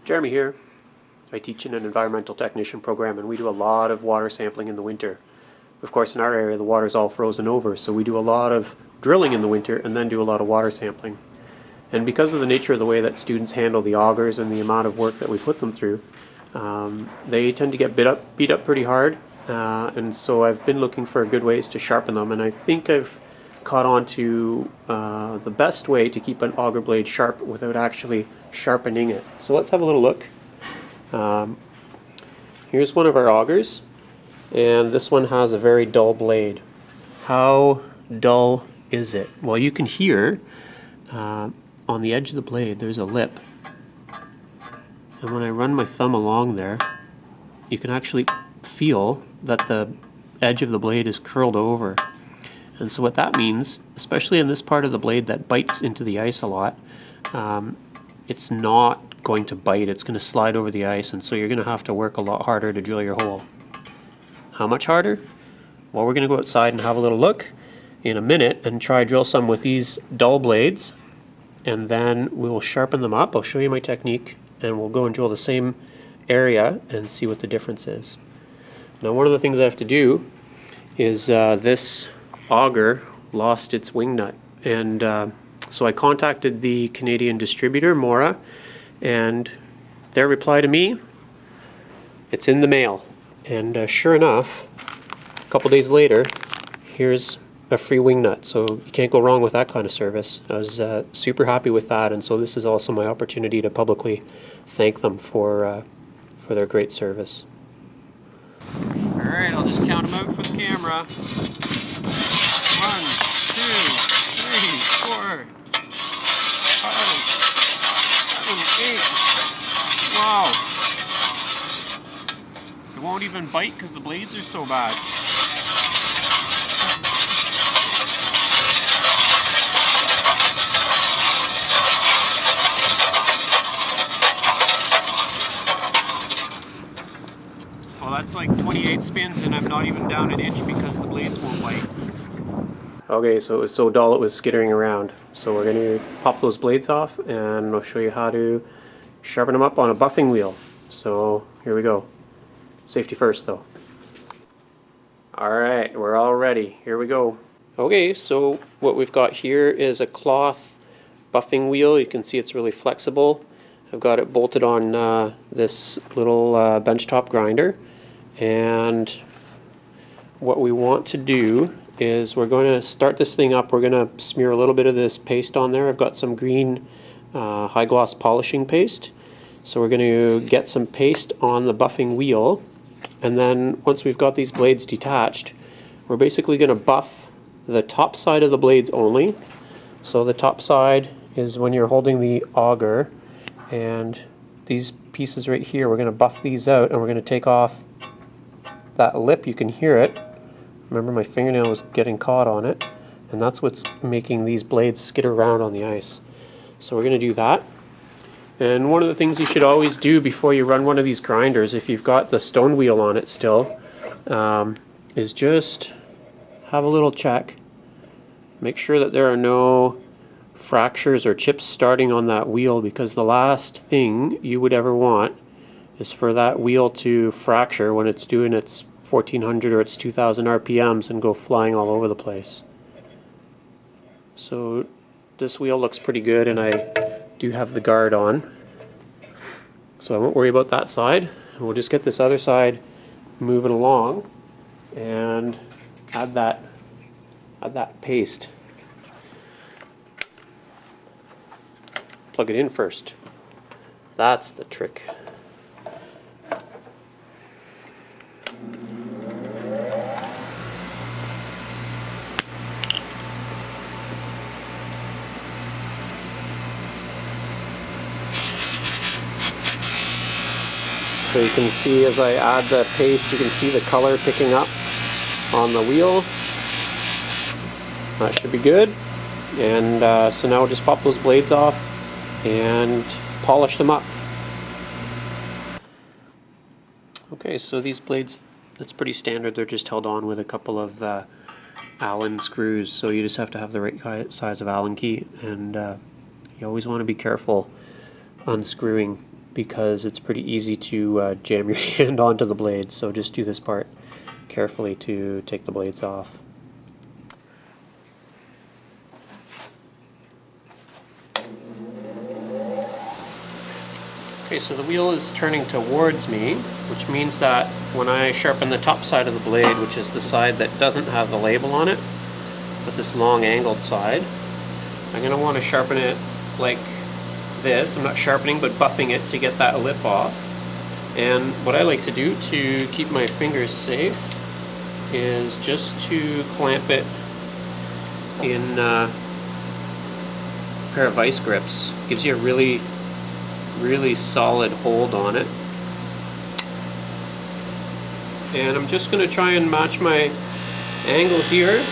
Jeremy here. I teach in an environmental technician program and we do a lot of water sampling in the winter. Of course, in our area the water's all frozen over, so we do a lot of drilling in the winter and then do a lot of water sampling. And because of the nature of the way that students handle the augers and the amount of work that we put them through, they tend to get beat up pretty hard, and so I've been looking for good ways to sharpen them, and I think I've caught on to the best way to keep an auger blade sharp without actually sharpening it. So let's have a little look. Here's one of our augers, and this one has a very dull blade. How dull is it? Well, you can hear on the edge of the blade there's a lip, and when I run my thumb along there you can actually feel that the edge of the blade is curled over. And so what that means, especially in this part of the blade that bites into the ice a lot, it's not going to bite, it's going to slide over the ice, and so you're going to have to work a lot harder to drill your hole. How much harder? Well, we're going to go outside and have a little look in a minute and try drill some with these dull blades, and then we'll sharpen them up. I'll show you my technique and we'll go and drill the same area and see what the difference is. Now, one of the things I have to do is this auger lost its wing nut, and so I contacted the Canadian distributor, Mora, and their reply to me, it's in the mail. And sure enough, a couple days later, here's a free wing nut, so you can't go wrong with that kind of service. I was super happy with that, and so this is also my opportunity to publicly thank them for their great service. Alright, I'll just count them out for the camera. 1, 2, 3, 4, 5, 7, 8. Wow. It won't even bite because the blades are so bad. Well, that's like 28 spins and I'm not even down an inch because the blades won't bite. Okay, so it was so dull it was skittering around. So we're going to pop those blades off and I'll show you how to sharpen them up on a buffing wheel. So here we go. Safety first though. Alright, we're all ready. Here we go. Okay, so what we've got here is a cloth buffing wheel. You can see it's really flexible. I've got it bolted on this little benchtop grinder, and what we want to do is we're going to start this thing up. We're going to smear a little bit of this paste on there. I've got some green high gloss polishing paste. So we're going to get some paste on the buffing wheel, and then once we've got these blades detached, we're basically going to buff the top side of the blades only. So the top side is when you're holding the auger, and these pieces right here, we're going to buff these out, and we're going to take off that lip. You can hear it. Remember, my fingernail was getting caught on it, and that's what's making these blades skitter around on the ice. So we're going to do that. And one of the things you should always do before you run one of these grinders, if you've got the stone wheel on it still, is just have a little check. Make sure that there are no fractures or chips starting on that wheel, because the last thing you would ever want is for that wheel to fracture when it's doing its 1400 or its 2000 RPMs and go flying all over the place. So this wheel looks pretty good, and I do have the guard on, so I won't worry about that side. We'll just get this other side moving along and add that paste. Plug it in first. That's the trick. So you can see as I add the paste, you can see the color picking up on the wheel. That should be good. And so now we'll just pop those blades off and polish them up. Okay, so these blades, that's pretty standard. They're just held on with a couple of Allen screws, so you just have to have the right size of Allen key, and you always want to be careful unscrewing because it's pretty easy to jam your hand onto the blade. So just do this part carefully to take the blades off. Okay, so the wheel is turning towards me, which means that when I sharpen the top side of the blade, which is the side that doesn't have the label on it, but this long angled side, I'm going to want to sharpen it like this. I'm not sharpening, but buffing it to get that lip off. And what I like to do to keep my fingers safe is just to clamp it in a pair of vice grips. Gives you a really solid hold on it. And I'm just going to try and match my angle here.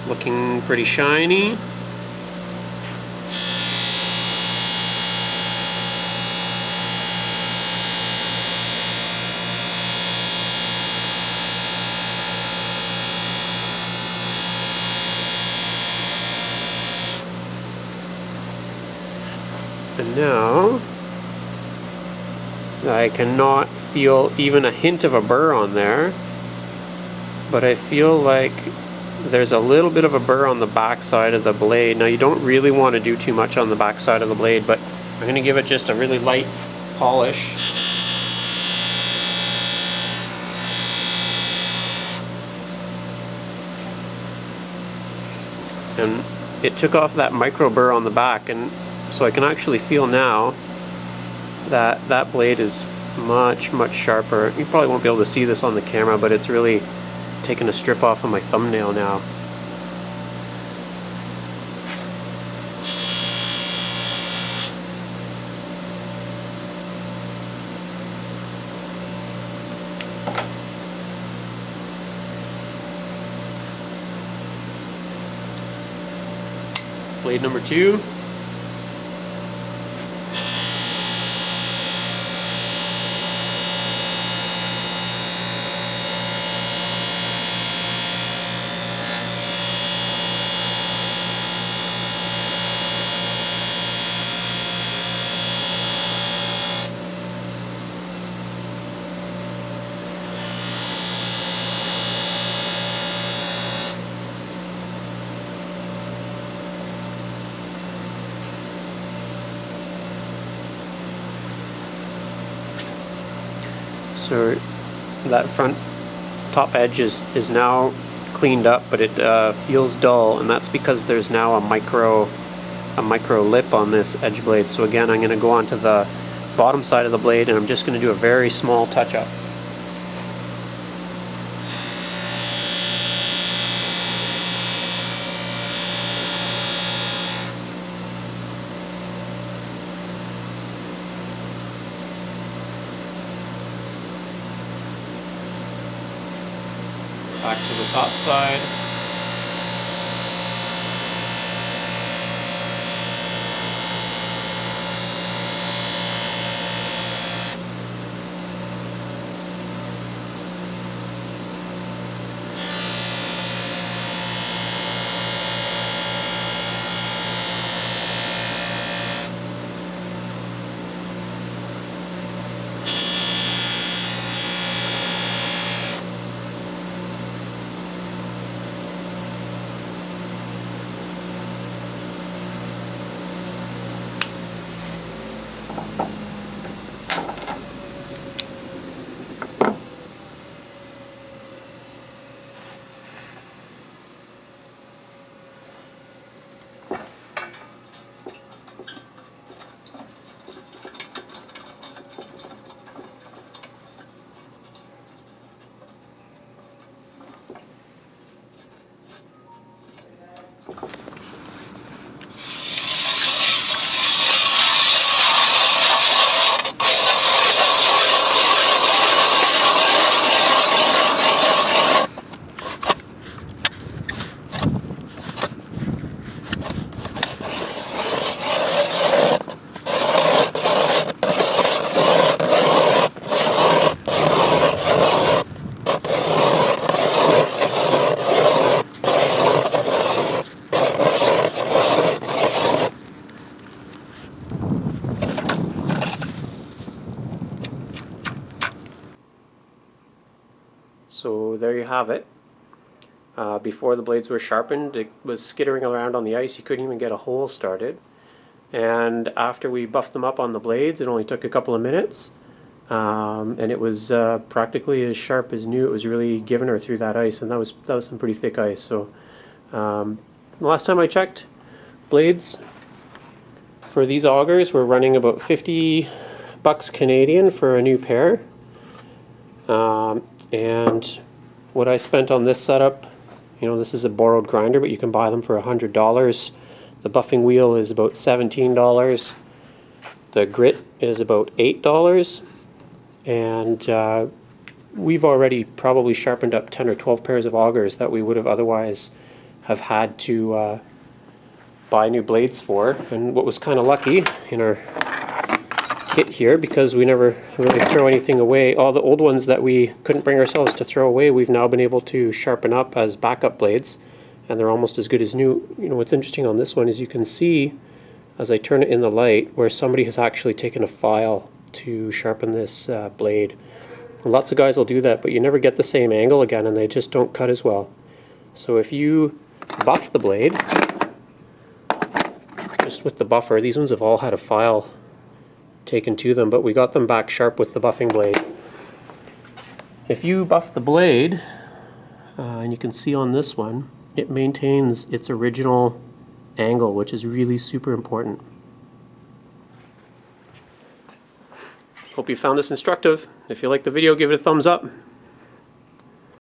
Looking pretty shiny. And now I cannot feel even a hint of a burr on there, but I feel like there's a little bit of a burr on the back side of the blade. Now you don't really want to do too much on the back side of the blade, but I'm going to give it just a really light polish. And it took off that micro burr on the back, and so I can actually feel now that that blade is much sharper. You probably won't be able to see this on the camera, but it's really taking a strip off of my thumbnail now. Blade number 2. So that front top edge is now cleaned up, but it feels dull, and that's because there's now a micro lip on this edge blade. So again, I'm going to go onto the bottom side of the blade, and I'm just going to do a very small touch up. Back to the top side. have it. Before the blades were sharpened, it was skittering around on the ice. You couldn't even get a hole started. And after we buffed them up on the blades, it only took a couple of minutes. And it was practically as sharp as new. It was really giving her through that ice, and that was some pretty thick ice. So the last time I checked, blades for these augers were running about $50 Canadian for a new pair. And what I spent on this setup, you know, this is a borrowed grinder, but you can buy them for $100. The buffing wheel is about $17. The grit is about $8. And we've already probably sharpened up 10 or 12 pairs of augers that we would have otherwise have had to buy new blades for. And what was kind of lucky in our kit here, because we never really throw anything away, all the old ones that we couldn't bring ourselves to throw away, we've now been able to sharpen up as backup blades, and they're almost as good as new. You know, what's interesting on this one is you can see as I turn it in the light where somebody has actually taken a file to sharpen this blade. Lots of guys will do that, but you never get the same angle again, and they just don't cut as well. So if you buff the blade just with the buffer, these ones have all had a file taken to them, but we got them back sharp with the buffing blade. If you buff the blade, and you can see on this one, it maintains its original angle, which is really super important. Hope you found this instructive. If you liked the video, give it a thumbs up.